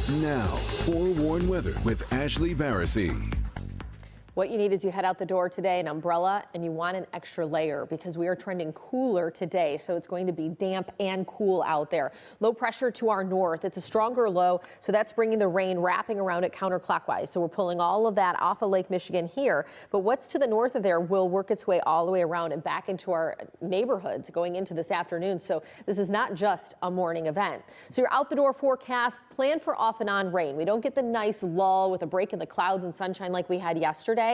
Now, forewarned weather with Ashlee Baracy. What you need as you head out the door today, an umbrella, and you want an extra layer because we are trending cooler today. So it's going to be damp and cool out there. Low pressure to our north. It's a stronger low, so that's bringing the rain wrapping around it counterclockwise. So we're pulling all of that off of Lake Michigan here. But what's to the north of there will work its way all the way around and back into our neighborhoods going into this afternoon. So this is not just a morning event. So your out the door forecast, plan for off and on rain. We don't get the nice lull with a break in the clouds and sunshine like we had yesterday.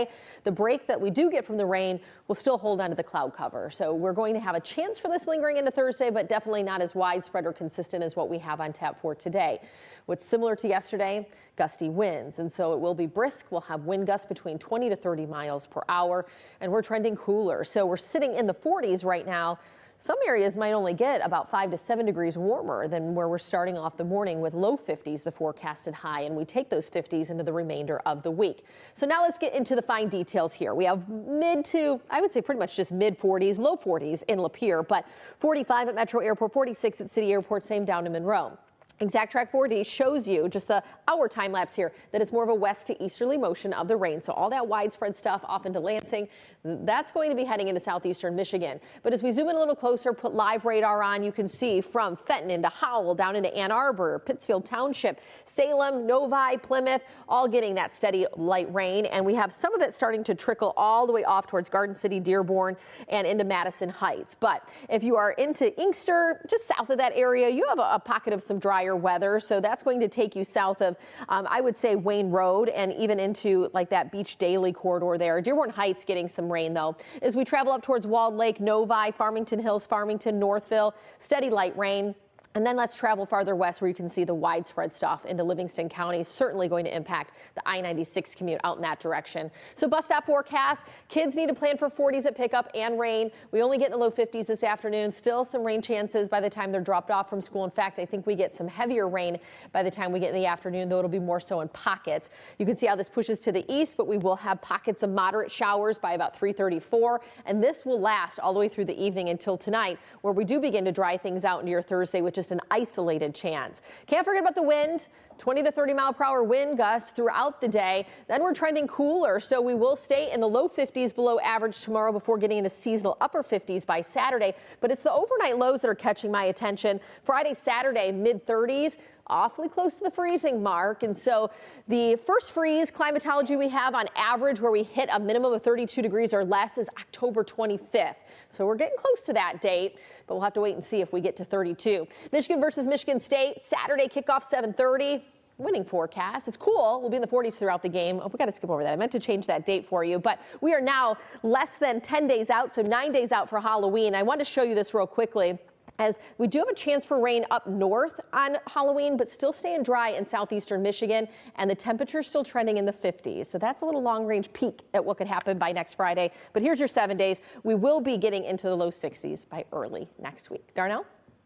The break that we do get from the rain will still hold on to the cloud cover. So we're going to have a chance for this lingering into Thursday, but definitely not as widespread or consistent as what we have on tap for today. What's similar to yesterday, gusty winds. And so it will be brisk. We'll have wind gusts between 20 to 30 miles per hour, and we're trending cooler. So we're sitting in the 40s right now. Some areas might only get about 5 to 7 degrees warmer than where we're starting off the morning with low 50s, the forecasted high, and we take those 50s into the remainder of the week. So now let's get into the fine details here. We have mid to, I would say pretty much just mid 40s, low 40s in Lapeer, but 45 at Metro Airport, 46 at City Airport, same down in Monroe. Exact Track 4D shows you just the hour time lapse here that it's more of a west to easterly motion of the rain. So all that widespread stuff off into Lansing, that's going to be heading into southeastern Michigan. But as we zoom in a little closer, put live radar on, you can see from Fenton into Howell down into Ann Arbor, Pittsfield Township, Salem, Novi, Plymouth, all getting that steady light rain. And we have some of it starting to trickle all the way off towards Garden City, Dearborn, and into Madison Heights. But if you are into Inkster, just south of that area, you have a pocket of some drier weather, so that's going to take you south of I would say Wayne Road and even into like that Beach Daily corridor there. Dearborn Heights getting some rain though. As we travel up towards Walled Lake, Novi, Farmington Hills, Farmington, Northville, steady light rain. And then let's travel farther west where you can see the widespread stuff into Livingston County, certainly going to impact the I-96 commute out in that direction. So bus stop forecast, kids need to plan for 40s at pickup and rain. We only get in the low 50s this afternoon. Still some rain chances by the time they're dropped off from school. In fact, I think we get some heavier rain by the time we get in the afternoon, though it'll be more so in pockets. You can see how this pushes to the east, but we will have pockets of moderate showers by about 3:34. And this will last all the way through the evening until tonight, where we do begin to dry things out into your Thursday, which is an isolated chance. Can't forget about the wind, 20 to 30 mile per hour wind gusts throughout the day. Then we're trending cooler, so we will stay in the low 50s below average tomorrow before getting into seasonal upper 50s by Saturday. But it's the overnight lows that are catching my attention. Friday, Saturday, mid 30s. Awfully close to the freezing mark. And so the first freeze climatology we have on average where we hit a minimum of 32 degrees or less is October 25th. So we're getting close to that date, but we'll have to wait and see if we get to 32. Michigan versus Michigan State, Saturday kickoff 7:30. Winning forecast. It's cool. We'll be in the 40s throughout the game. Oh, we got to skip over that. I meant to change that date for you, but we are now less than 10 days out, so 9 days out for Halloween. I wanted to show you this real quickly, as we do have a chance for rain up north on Halloween, but still staying dry in southeastern Michigan, and the temperature still trending in the 50s. So that's a little long-range peek at what could happen by next Friday. But here's your 7 days. We will be getting into the low 60s by early next week. Darnell?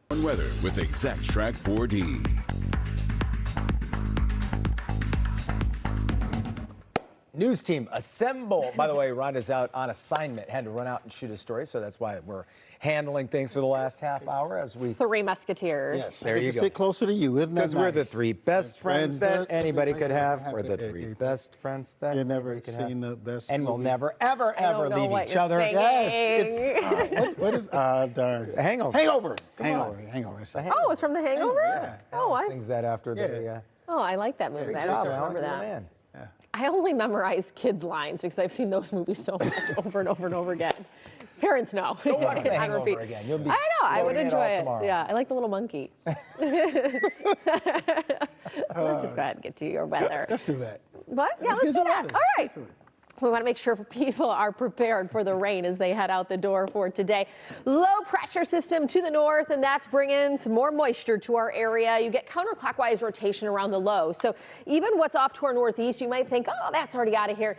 Weather with Exact Track 4D. News team, assemble. By the way, Rhonda's out on assignment, had to run out and shoot a story, so that's why we're handling things for the last half hour as we... Three Musketeers. Yes, there you go. Sit closer to you, isn't that nice? Because we're the three best friends that anybody could have. We're the Hey, three hey, best friends that You've never anybody could have. seen the best And we'll movie? never, ever, ever know leave what each you're other. saying. Yes, it's what is darn Hangover. Hangover. Come Hangover. on. Hangover. Oh, it's from The Hangover? Yeah. Oh, Alan sings that after the... Oh, I like that movie. Yeah, I good don't job, remember Alan. that. You're the man. I only memorize kids' lines because I've seen those movies so much over and over and over again. Parents know. Go watch The On Hangover repeat. again. You'll be I know. I would loading enjoy all it. tomorrow. Yeah, I like the little monkey. Let's just go ahead and get to your weather. Let's do that. What? Yeah, let's get do some that. weather. All right. Let's do it. We want to make sure people are prepared for the rain as they head out the door for today. Low pressure system to the north, and that's bringing some more moisture to our area. You get counterclockwise rotation around the low. So even what's off to our northeast, you might think, oh, that's already out of here.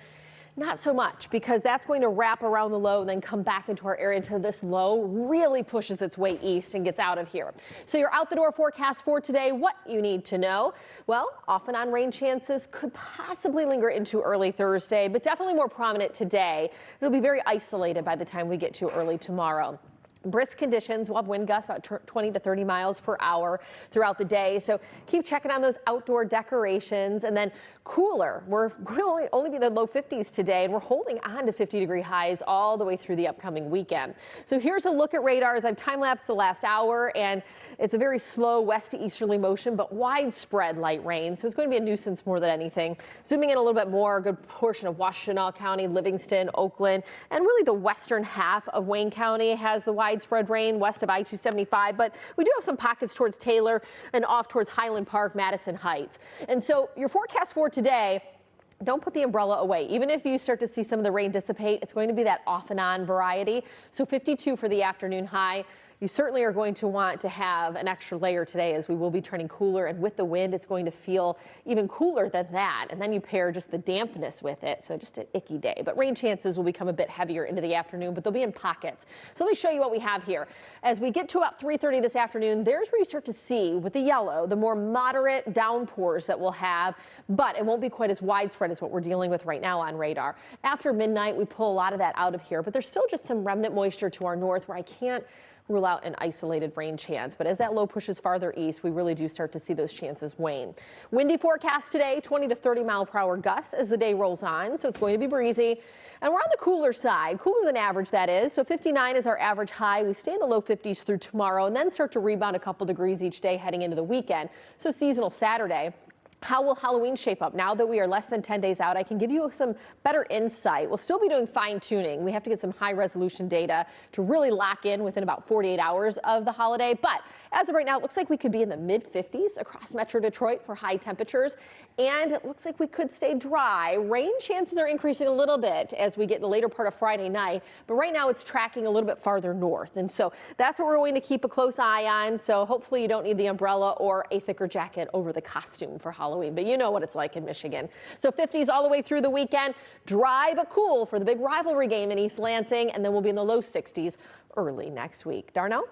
Not so much, because that's going to wrap around the low and then come back into our area until this low really pushes its way east and gets out of here. So your out the door forecast for today, what you need to know. Well, off and on rain chances could possibly linger into early Thursday, but definitely more prominent today. It'll be very isolated by the time we get to early tomorrow. Brisk conditions. We'll have wind gusts about 20 to 30 miles per hour throughout the day. So keep checking on those outdoor decorations. And then cooler. We're going to only be in the low 50s today, and we're holding on to 50-degree highs all the way through the upcoming weekend. So here's a look at radars. I've time-lapsed the last hour, and it's a very slow west to easterly motion, but widespread light rain. So it's going to be a nuisance more than anything. Zooming in a little bit more, a good portion of Washtenaw County, Livingston, Oakland, and really the western half of Wayne County has the widespread rain west of I-275, but we do have some pockets towards Taylor and off towards Highland Park, Madison Heights. And so your forecast for today, don't put the umbrella away. Even if you start to see some of the rain dissipate, it's going to be that off and on variety. So 52 for the afternoon high. You certainly are going to want to have an extra layer today, as we will be turning cooler, and with the wind, it's going to feel even cooler than that. And then you pair just the dampness with it. So just an icky day, but rain chances will become a bit heavier into the afternoon, but they'll be in pockets. So let me show you what we have here. As we get to about 3:30 this afternoon, there's where you start to see with the yellow, the more moderate downpours that we'll have, but it won't be quite as widespread as what we're dealing with right now on radar. After midnight, we pull a lot of that out of here, but there's still just some remnant moisture to our north where I can't rule out an isolated rain chance. But as that low pushes farther east, we really do start to see those chances wane. Windy forecast today, 20 to 30 mile per hour gusts as the day rolls on. So it's going to be breezy. And we're on the cooler side, cooler than average, that is. So 59 is our average high. We stay in the low 50s through tomorrow and then start to rebound a couple degrees each day heading into the weekend. So seasonal Saturday. How will Halloween shape up? Now that we are less than 10 days out, I can give you some better insight. We'll still be doing fine tuning. We have to get some high resolution data to really lock in within about 48 hours of the holiday. But as of right now, it looks like we could be in the mid 50s across Metro Detroit for high temperatures. And it looks like we could stay dry. Rain chances are increasing a little bit as we get in the later part of Friday night. But right now it's tracking a little bit farther north. And so that's what we're going to keep a close eye on. So hopefully you don't need the umbrella or a thicker jacket over the costume for Halloween. But you know what it's like in Michigan. So 50s all the way through the weekend. Dry but cool for the big rivalry game in East Lansing. And then we'll be in the low 60s early next week. Darno?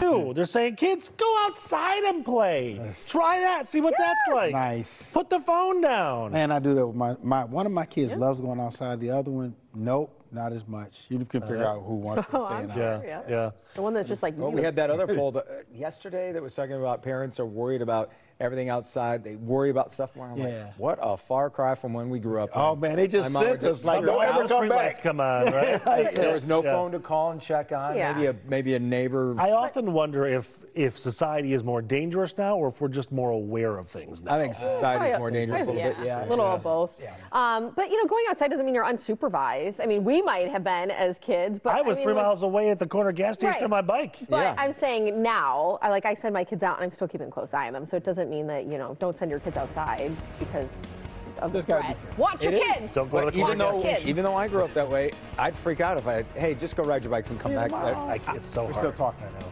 They're saying, kids, go outside and play. Try that. See what that's like. Nice. Put the phone down. Man, I do that with one of my kids loves going outside. The other one, nope, not as much. You can figure out who wants to stay in the house. Yeah. The one that's just like, Well, we had that other poll yesterday that was talking about parents are worried about everything outside. They worry about stuff more. I'm like, what a far cry from when we grew up. Oh, man, they just sent us like, don't ever come back. Come on, right? There was no phone to call and check on. Yeah. Maybe a neighbor. I often wonder if society is more dangerous now or if we're just more aware of things now. I think society is more dangerous a little bit. A little of both. But, you know, going outside doesn't mean you're unsupervised. I mean, we might have been as kids, but I was 3 miles away at the corner gas station on my bike. But I'm saying now, I send my kids out and I'm still keeping a close eye on them. So it doesn't mean that, you know, don't send your kids outside because of the threat. Watch your kids. Don't go to the corner gas station. Even though I grew up that way, I'd freak out if hey, just go ride your bikes and come back. It's so hard. We're still talking now.